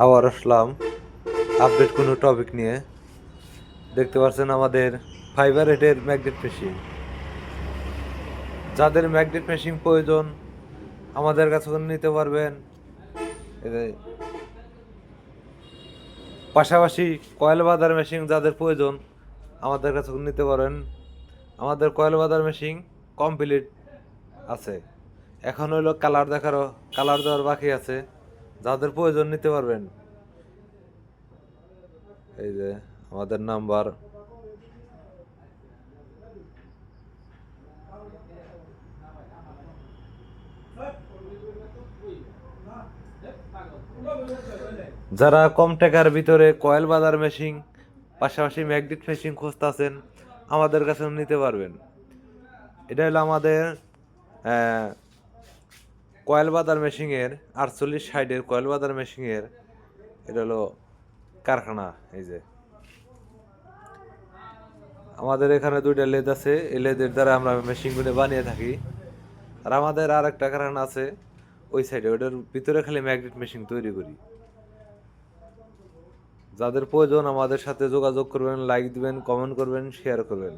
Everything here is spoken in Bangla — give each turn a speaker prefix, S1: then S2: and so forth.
S1: আবার আসলাম আপডেট কোনো টপিক নিয়ে। দেখতে পাচ্ছেন আমাদের ফাইবার এটের ম্যাগনেট মেশিন। যাদের ম্যাগনেট মেশিন প্রয়োজন আমাদের কাছে নিতে পারবেন। পাশাপাশি কয়েল বাঁধার মেশিন যাদের প্রয়োজন আমাদের কাছে নিতে পারেন। আমাদের কয়েল বাঁধার মেশিন কমপ্লিট আছে, এখন হইলো কালার দেওয়ার বাকি আছে। যাদের প্রয়োজন নিতে পারবেন। এই যে আমাদের নাম্বার। যারা কম টাকার ভিতরে কয়েল বাঁধার মেশিন পাশাপাশি ম্যাগনেট মেশিন খুঁজতেছেন আমাদের কাছে নিতে পারবেন। এটা হলো আমাদের কয়েল বাঁধার মেশিনের 48 সাইডের কয়েল বাঁধার মেশিনের এটা হলো কারখানা। এই যে আমাদের এখানে দুইটা লেদ আছে, এই লেদের দ্বারা আমরা মেশিনগুলো বানিয়ে থাকি। আর আমাদের আর একটা কারখানা আছে ওই সাইডে, ওটার ভিতরে খালি ম্যাগনেট মেশিন তৈরি করি। যাদের প্রয়োজন আমাদের সাথে যোগাযোগ করবেন, লাইক দিবেন, কমেন্ট করবেন, শেয়ার করবেন।